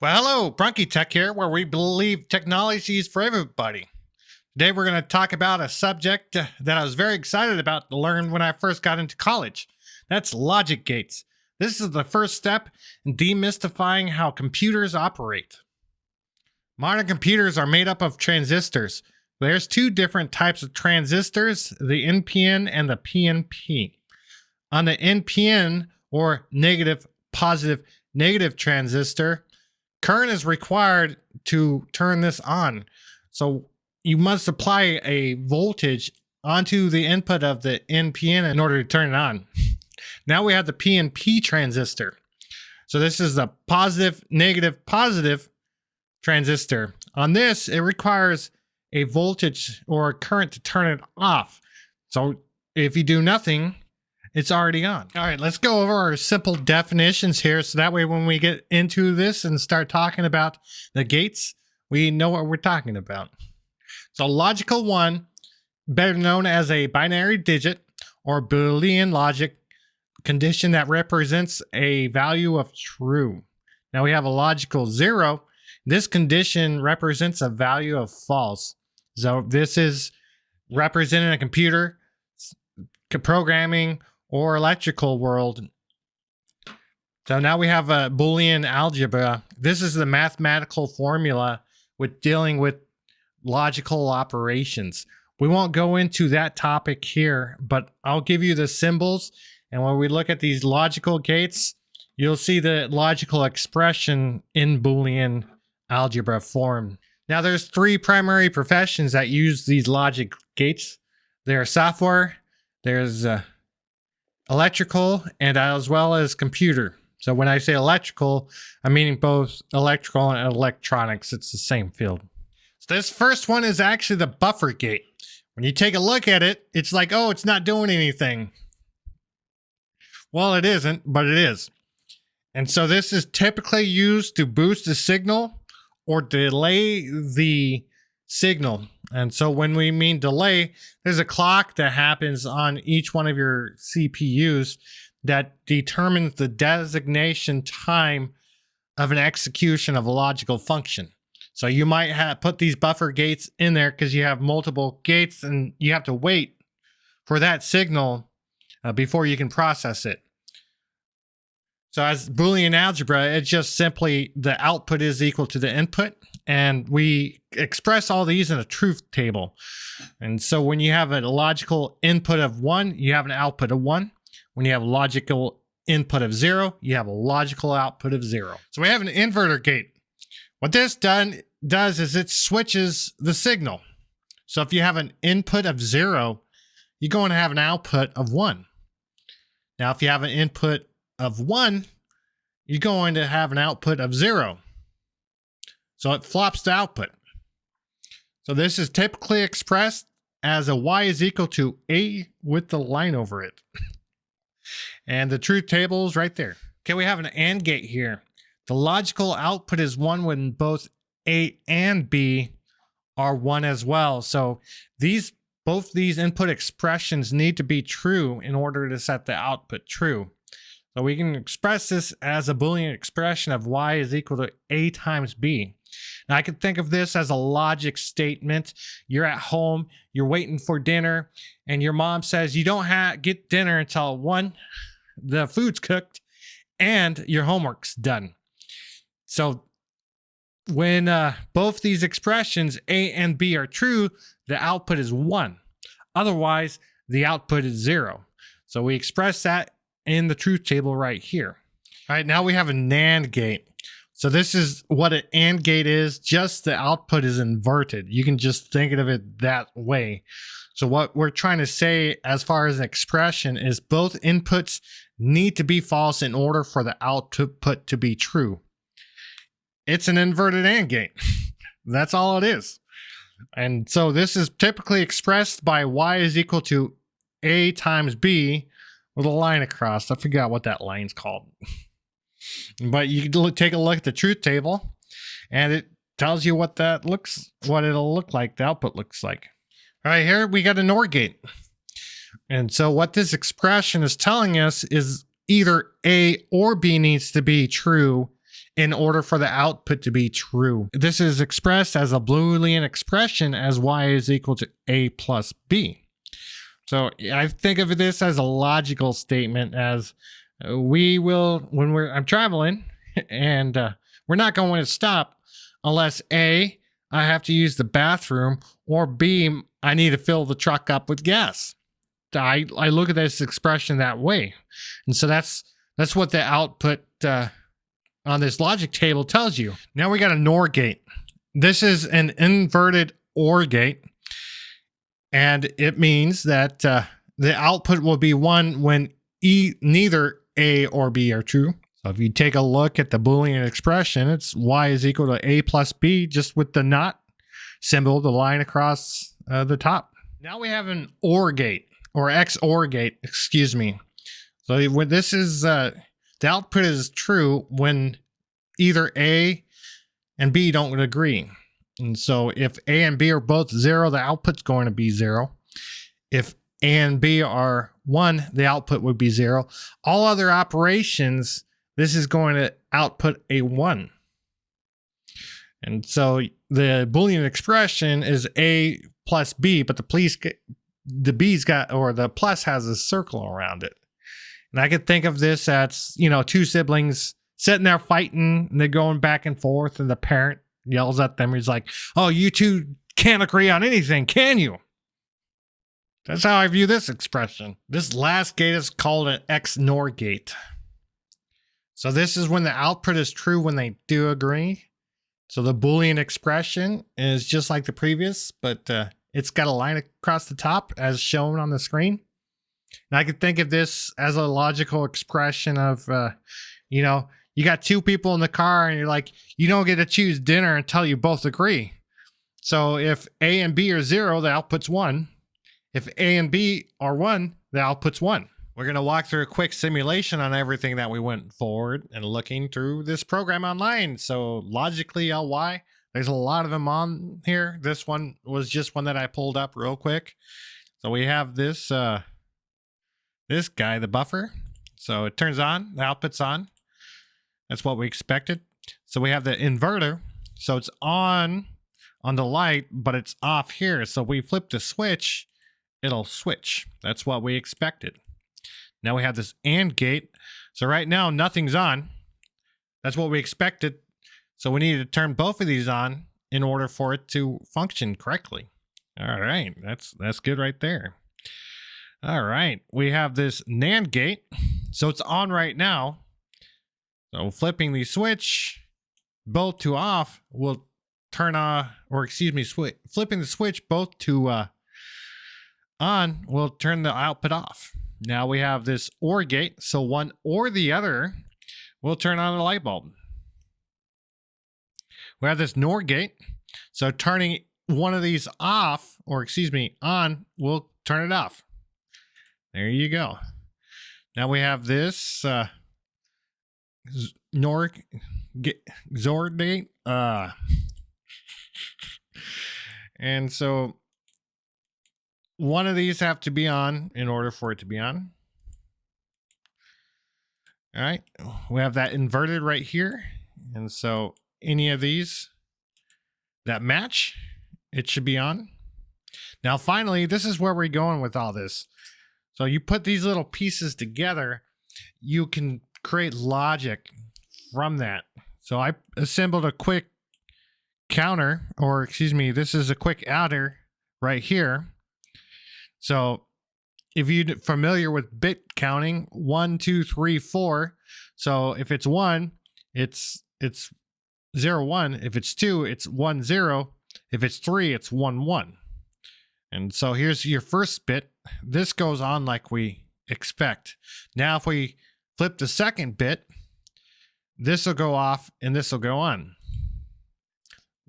Well, hello, Brunky Tech here, where we believe technology is for everybody. Today, we're going to talk about a subject that I was very excited about to learn when I first got into college. That's logic gates. This is the first step in demystifying how computers operate. Modern computers are made up of transistors. There's two different types of transistors, the NPN and the PNP. On the NPN, or negative, positive, negative transistor, current is required to turn this on. So you must apply a voltage onto the input of the NPN in order to turn it on. Now we have the PNP transistor. So this is the positive, negative, positive transistor. On this, it requires a voltage or a current to turn it off. So if you do nothing, it's already on. All right, let's go over our simple definitions here. So that way when we get into this and start talking about the gates, we know what we're talking about. So logical 1, better known as a binary digit or Boolean logic condition that represents a value of true. Now we have a logical 0. This condition represents a value of false. So this is representing a computer, programming, or electrical world. So now we have a Boolean algebra. This is the mathematical formula with dealing with logical operations. We won't go into that topic here, but I'll give you the symbols. And when we look at these logical gates, you'll see the logical expression in Boolean algebra form. Now there's 3 primary professions that use these logic gates. There's software, there's electrical, and as well as computer. So when I say electrical, I'm meaning both electrical and electronics. It's the same field. So this first one is actually the buffer gate. When you take a look at it, it's like, oh, it's not doing anything. Well, it isn't, but it is. And so this is typically used to boost the signal or delay the signal. And so when we mean delay, there's a clock that happens on each one of your CPUs that determines the designation time of an execution of a logical function. So you might have put these buffer gates in there because you have multiple gates and you have to wait for that signal before you can process it. So as Boolean algebra, it's just simply the output is equal to the input, and we express all these in a truth table. And so when you have a logical input of 1, you have an output of 1. When you have a logical input of 0, you have a logical output of 0. So we have an inverter gate. What this does is it switches the signal. So if you have an input of 0, you're going to have an output of 1. Now if you have an input of 1, you're going to have an output of 0. So it flops the output. So this is typically expressed as a y is equal to a with the line over it. And the truth table is right there. Okay, we have an AND gate here. The logical output is 1 when both A and B are 1 as well. So both these input expressions need to be true in order to set the output true. So we can express this as a Boolean expression of y is equal to A times B. Now I can think of this as a logic statement. You're at home, you're waiting for dinner, and your mom says you don't get dinner until 1, the food's cooked, and your homework's done. So when both these expressions, A and B, are true, the output is 1. Otherwise, the output is 0. So we express that in the truth table right here. All right, now we have a NAND gate. So this is what an AND gate is, just the output is inverted. You can just think of it that way. So what we're trying to say as far as an expression is both inputs need to be false in order for the output to be true. It's an inverted AND gate. That's all it is. And so this is typically expressed by y is equal to A times B with a line across. I forgot what that line's called. But you can take a look at the truth table and it tells you what it'll look like, the output looks like. All right, here we got an OR gate. And so what this expression is telling us is either A or B needs to be true in order for the output to be true. This is expressed as a Boolean expression as y is equal to a plus b. So I think of this as a logical statement, as we will, when I'm traveling and we're not going to stop unless A, I have to use the bathroom, or B, I need to fill the truck up with gas. I look at this expression that way. And so that's what the output on this logic table tells you. Now we got a NOR gate. This is an inverted OR gate. And it means that the output will be 1 when neither A or B are true. So if you take a look at the Boolean expression, it's y is equal to a plus b, just with the not symbol, the line across the top. Now we have an OR gate, or XOR gate, excuse me. So when this is, the output is true when either A and B don't agree. And so if A and B are both 0, the output's going to be 0. If A and B are 1, the output would be 0. All other operations, this is going to output a 1. And so the Boolean expression is A plus B, but the B's got, or the plus has a circle around it. And I could think of this as, two siblings sitting there fighting, and they're going back and forth, and the parent yells at them. He's like, "Oh, you two can't agree on anything, can you?" That's how I view this expression. This last gate is called an XNOR gate. So this is when the output is true when they do agree. So the Boolean expression is just like the previous, but it's got a line across the top as shown on the screen. And I could think of this as a logical expression of, you got two people in the car and you're like, you don't get to choose dinner until you both agree. So if A and B are 0, the output's 1. If A and B are 1, the output's 1. We're going to walk through a quick simulation on everything that we went forward and looking through this program online. So logically, LY, there's a lot of them on here. This one was just one that I pulled up real quick. So we have this guy, the buffer. So it turns on, the output's on. That's what we expected. So we have the inverter. So it's on the light, but it's off here. So we flip the switch, it'll switch. That's what we expected. Now we have this AND gate. So right now nothing's on. That's what we expected. So we need to turn both of these on in order for it to function correctly. All right, that's good right there. All right, we have this NAND gate. So it's on right now. So flipping the switch both to off will turn on, flipping the switch both to on will turn the output off. Now we have this OR gate, so one or the other will turn on the light bulb. We have this NOR gate, so turning one of these off, or on, will turn it off. There you go. Now we have this NOR XOR gate, and so one of these have to be on in order for it to be on. All right, we have that inverted right here. And so any of these that match, it should be on. Now, finally, this is where we're going with all this. So you put these little pieces together, you can create logic from that. So I assembled a quick counter, or this is a quick adder right here. So if you're familiar with bit counting, 1, 2, 3, 4. So if it's 1, it's 0, 1. If it's 2, it's 1, 0. If it's 3, it's 1, 1. And so here's your first bit. This goes on like we expect. Now if we flip the second bit, this will go off and this will go on.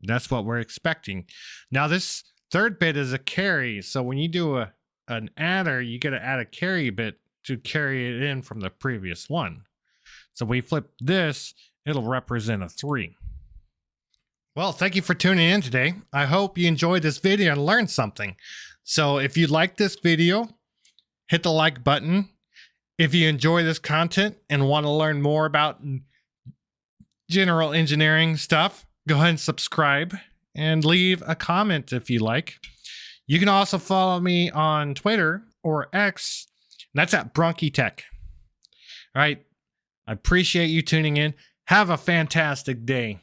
That's what we're expecting. Now this third bit is a carry. So when you do an adder, you got to add a carry bit to carry it in from the previous one. So we flip this, it'll represent a 3. Well, thank you for tuning in today. I hope you enjoyed this video and learned something. So if you like this video, hit the like button. If you enjoy this content and want to learn more about general engineering stuff, go ahead and subscribe and leave a comment if you like. You can also follow me on Twitter or X. That's at BronchiTech. All right. I appreciate you tuning in. Have a fantastic day.